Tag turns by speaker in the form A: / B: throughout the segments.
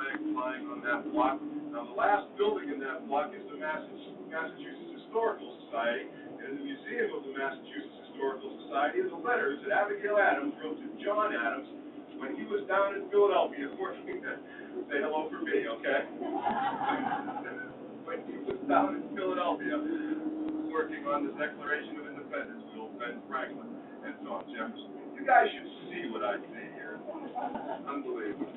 A: flag flying on that block. Now, the last building in that block is the Massachusetts Historical Society, and the Museum of the Massachusetts Historical Society is the letters that Abigail Adams wrote to John Adams when he was down in Philadelphia working at, say hello for me, okay? When he was down in Philadelphia working on the Declaration of Independence with old Ben Franklin and Thomas Jefferson. You guys should see what I see here. Unbelievable.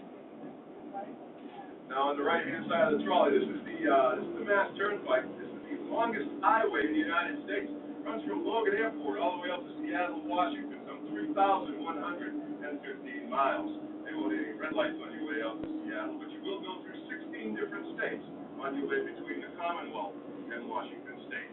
A: Now, on the right-hand side of the trolley, this is the Mass Turnpike. This is the longest highway in the United States. It runs from Logan Airport all the way up to Seattle, Washington, some 3,115 miles. There won't be any red lights on your way out to Seattle, but you will go through 16 different states on your way between the Commonwealth and Washington State.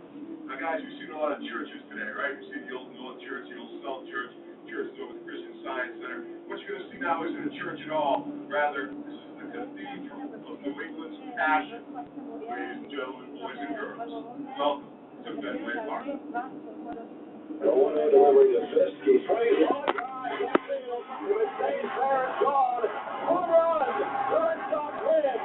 A: Now, guys, we've seen a lot of churches today, right? We've seen the Old North Church, the Old South Church, churches over the Christian Science Center. What you're going to see now isn't a church at all. Rather, this is the Cathedral of New England's passion. Ladies and gentlemen, boys and girls, welcome to Fenway Park.
B: The one who delivering the fist keeps running long drive. With Dave Barrett gone. Home run. The Red Sox win.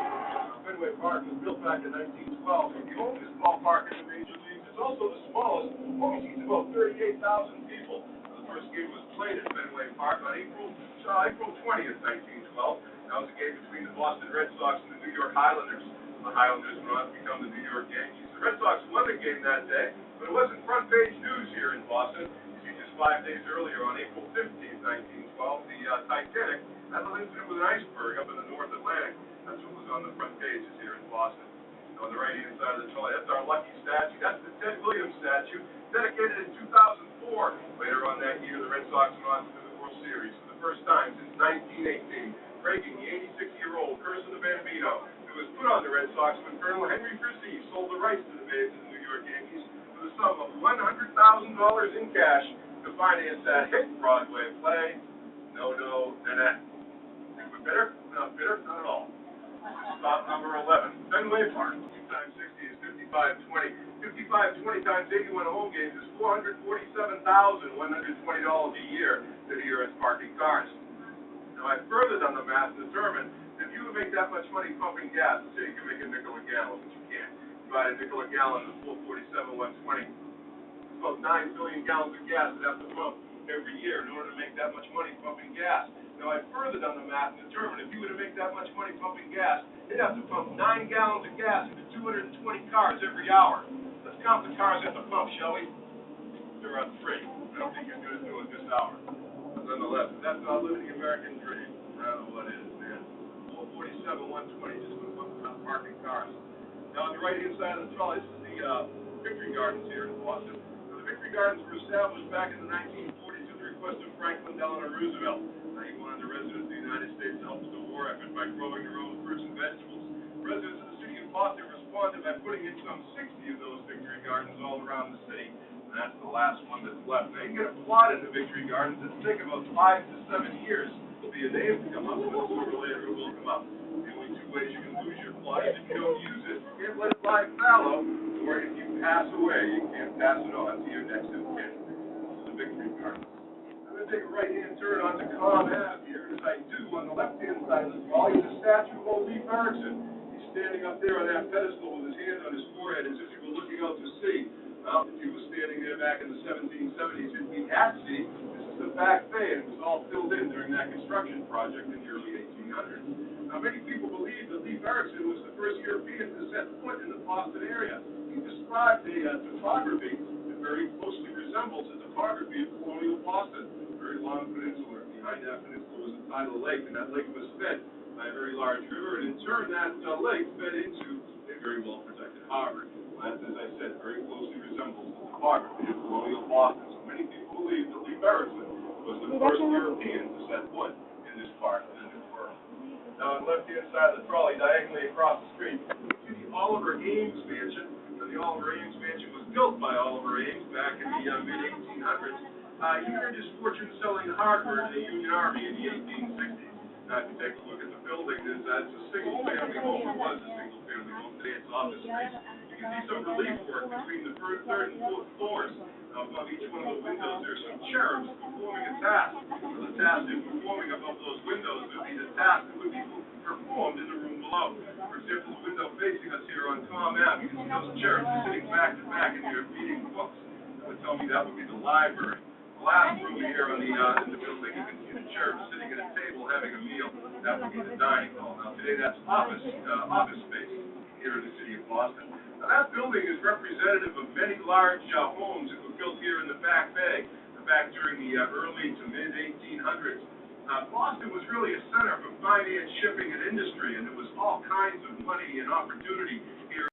A: Fenway Park was built back in 1912. It's the oldest ballpark in the major leagues. It's also the smallest. Only seats about 38,000 people. The first game was played at Fenway Park on April 20th, 1912. That was a game between the Boston Red Sox and the New York Highlanders. The Highlanders went on to become the New York Yankees. The Red Sox won the game that day, but it wasn't front page news here in Boston. You see, just 5 days earlier, on April 15th, 1912, the Titanic had an incident with an iceberg up in the North Atlantic. That's what was on the front pages here in Boston. On the right-hand side of the trolley, that's our lucky statue. That's the Ted Williams statue, dedicated in 2004. Later on that year, the Red Sox went on to the World Series for the first time since 1918, breaking the 86-year-old curse of the Bambino. It was put on the Red Sox when Colonel Henry Frizee sold the rights to the Babes to the New York Yankees for the sum of $100,000 in cash to finance that hit Broadway play, No, Nanette. Think we're bitter? Not bitter? Not at all. Stop number 11, Fenway Park. 2 times 60 is 5520. 5520 times 81 home games is $447,120 a year that here at parking cars. Now, I further done the math and determined that if you would make that much money pumping gas, let's say you can make a nickel a gallon, but you can't. Divide a nickel a gallon is $447,120. It's about 9 billion gallons of gas that have to pump every year in order to make that much money pumping gas. Now, I further done the math and determined if you were to make that much money pumping gas, you'd have to pump 9 gallons of gas into 220 cars every hour. Let's count the cars at the pump, shall we? There are 3. I don't think you're going to do it this hour. But nonetheless, that's not living the American dream. I don't know what is, man. 447,120 just for parking cars. Now, on the right-hand side of the trolley, this is the Victory Gardens here in Boston. Now, the Victory Gardens were established back in the 1940s at the request of Franklin Delano Roosevelt. He wanted the residents of the United States to help with the war effort by growing their own fruits and vegetables. Residents of the city of Boston responded by putting in some 60 of those Victory Gardens all around the city. And that's the last one that's left. Now, you can get a plot in the Victory Gardens. It'll take about 5 to 7 years for your name to come up, but sooner or later it will come up. The only 2 ways you can lose your plot is if you don't use it, you can't let it lie fallow, or if you pass away, you can't pass it on to your next of kin. This is the Victory Gardens. I'm going to take a right-hand turn onto Cobb Ave here. As I do, on the left-hand side of the trolley is a statue of old Leif Erikson. He's standing up there on that pedestal with his hand on his forehead as if he were looking out to sea. Well, if he was standing there back in the 1770s, it'd be at sea. This is the Back Bay, and it was all filled in during that construction project in the early 1800s. Now, many people believe that Leif Erikson was the first European to set foot in the Boston area. He described a topography that very closely resembles the topography of colonial Boston. Very long peninsula. Behind that peninsula was a tidal lake, and that lake was fed by a very large river, and in turn that lake fed into a very well-protected harbor. Well, as I said, very closely resembles the topography of colonial Boston. So many people believe that Leif Erikson was the first European to set foot in this part of the New World. Now, on the left-hand side of the trolley, diagonally across the street, you see the Oliver Ames Mansion. Now, the Oliver Ames Mansion was built by Oliver Ames back in the mid-1800s. He earned his fortune selling hardware to the Union Army in the 1860s. Now, if you take a look at the building, it's a single-family home. It was a single-family home. Today it's office space. You can see some relief work between the third and fourth floors. Above each one of the windows, there's some cherubs performing a task. The task they're performing above those windows would be the task that would be performed in the room below. For example, the window facing us here on Tom Ave, you can see those chairs sitting back to back and they're reading books. That would tell me that would be the library. The last room here on the in the building, you can see the chairs sitting at a table having a meal. That would be the dining hall. Now today that's office space here in the city of Boston. Now that building is representative of many large homes that were built here in the Back Bay back during the early to mid 1800s. Boston was really a center for finance, shipping, and industry, and there was all kinds of money and opportunity here.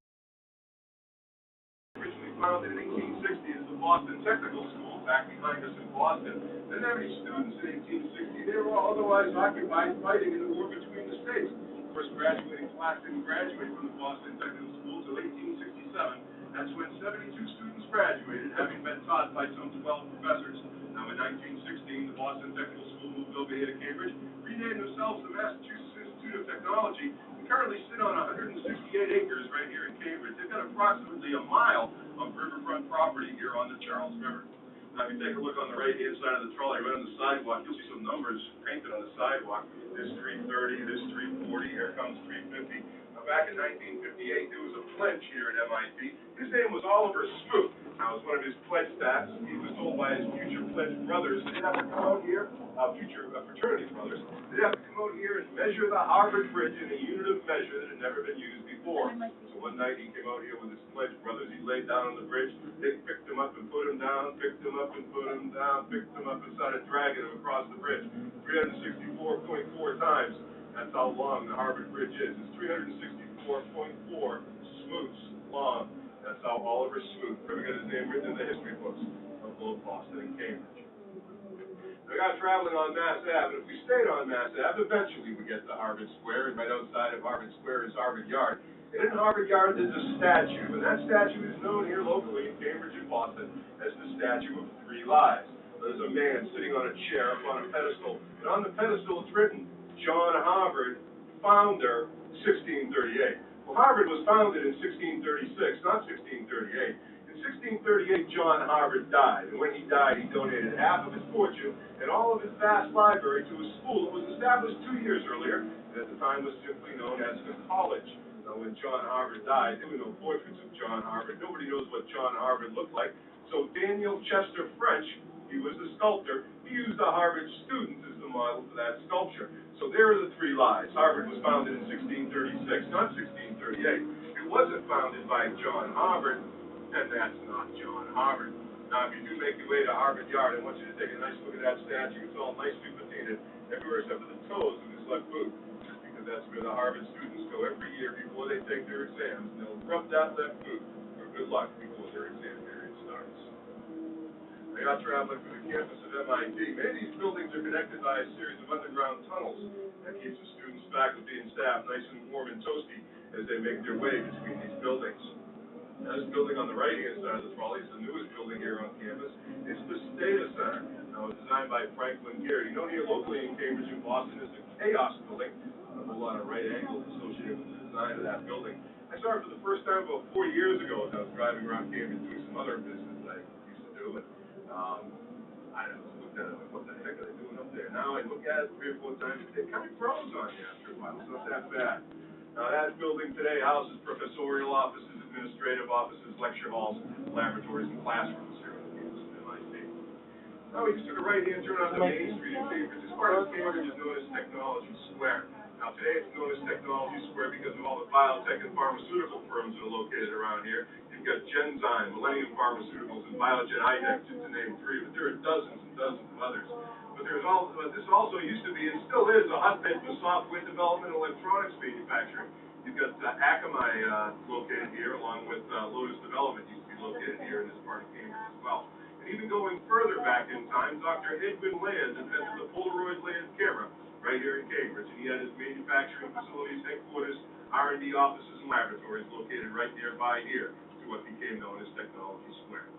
A: Originally founded in 1860 as the Boston Technical School, back behind us in Boston. Didn't have any students in 1860. They were all otherwise occupied fighting in the war between the states. Of course, graduating class didn't graduate from the Boston Technical School until 1867. That's when 72 students graduated, having been taught by some 12 professors. Now, in 1916, the Boston Technical School moved over here to Cambridge, renamed themselves the Massachusetts Institute of Technology, and currently sit on 168 acres right here in Cambridge. They've got approximately a mile of riverfront property here on the Charles River. Now, if you take a look on the right-hand side of the trolley, right on the sidewalk, you'll see some numbers painted on the sidewalk. This 330, this 340, here comes 350. Now, back in 1958, there was a pledge here at MIT. His name was Oliver Smoot. Now, as one of his pledge stats, he was told by his future pledge brothers that they'd have to come out here, future fraternity brothers, they'd have to come out here and measure the Harvard Bridge in a unit of measure that had never been used before. So one night he came out here with his pledge brothers. He laid down on the bridge. They picked him up and put him down, picked him up and put him down, picked him up and started dragging him across the bridge 364.4 times. That's how long the Harvard Bridge is. It's 364.4 smoots long. That's how Oliver Smoot got his name written in the history books of both Boston and Cambridge. We got traveling on Mass Ave, and if we stayed on Mass Ave, eventually we get to Harvard Square, and right outside of Harvard Square is Harvard Yard. And in Harvard Yard there's a statue, and that statue is known here locally in Cambridge and Boston as the Statue of Three Lives. There's a man sitting on a chair up on a pedestal, and on the pedestal it's written, John Harvard, founder, 1638. Well, Harvard was founded in 1636, not 1638. In 1638, John Harvard died, and when he died, he donated half of his fortune and all of his vast library to a school that was established 2 years earlier, and at the time was simply known as the college. Now, when John Harvard died, there were no portraits of John Harvard. Nobody knows what John Harvard looked like. So Daniel Chester French, he was the sculptor, he used the Harvard students as the model for that sculpture. So there are the three lies. Harvard was founded in 1636, not 1638. It wasn't founded by John Harvard, and that's not John Harvard. Now, if you do make your way to Harvard Yard, I want you to take a nice look at that statue. It's all nicely painted, everywhere except for the toes of his left boot, because that's where the Harvard students go every year before they take their exams. And they'll rub that left boot for good luck before their exam period starts. They are traveling through the campus of MIT. Many of these buildings are connected by a series of underground tunnels that keeps the students, faculty, and staff nice and warm and toasty as they make their way between these buildings. Now, this building on the right-hand side of the trolley is the newest building here on campus. It's the Stata Center. Now, it was designed by Franklin Gehry. Known here locally in Cambridge and Boston as the Chaos Building. A whole lot of right angles associated with the design of that building. I saw it for the first time about 4 years ago as I was driving around Cambridge doing some other business that I used to do. I looked at it like, what the heck are they doing up there? Now I look at it 3 or 4 times, it kind of grows on you after a while. It's not that bad. Now that building today houses professorial offices, administrative offices, lecture halls, laboratories, and classrooms here on the campus of MIT. Now we just took a right-hand turn onto Main Street in Cambridge. This part of Cambridge is known as Technology Square. Now today it's known as Technology Square because of all the biotech and pharmaceutical firms that are located around here. You've got Genzyme, Millennium Pharmaceuticals, and Biogen IDEX, just to name three, but there are dozens and dozens of others. But this also used to be, and still is, a hotbed for software development and electronics manufacturing. You've got Akamai located here, along with Lotus Development used to be located here in this part of Cambridge as well. And even going further back in time, Dr. Edwin Land invented the Polaroid Land camera right here in Cambridge, and he had his manufacturing facilities, headquarters, R&D offices, and laboratories located right nearby here to what became known as Technology Square.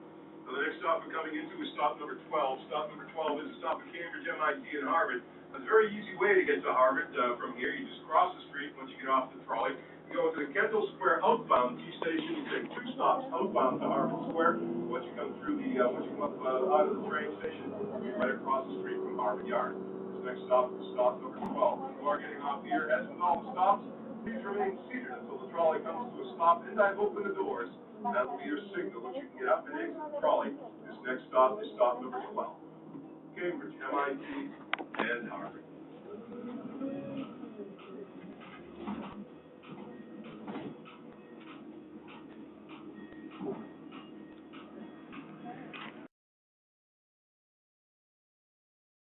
A: Now, the next stop we're coming into is stop number 12. Stop number 12 is a stop at Cambridge, MIT, and Harvard. It's a very easy way to get to Harvard from here. You just cross the street once you get off the trolley. You go to the Kendall Square outbound T station. You take 2 stops outbound to Harvard Square. Once you come through once you come up out of the train station, you're right across the street from Harvard Yard. This next stop is stop number 12. If you are getting off here, as with all the stops, Please remain seated until the trolley comes to a stop, and I've opened the doors. That will be your signal that you can get up and exit the trolley. This next stop is stop number 12. Cambridge, MIT, and Harvard.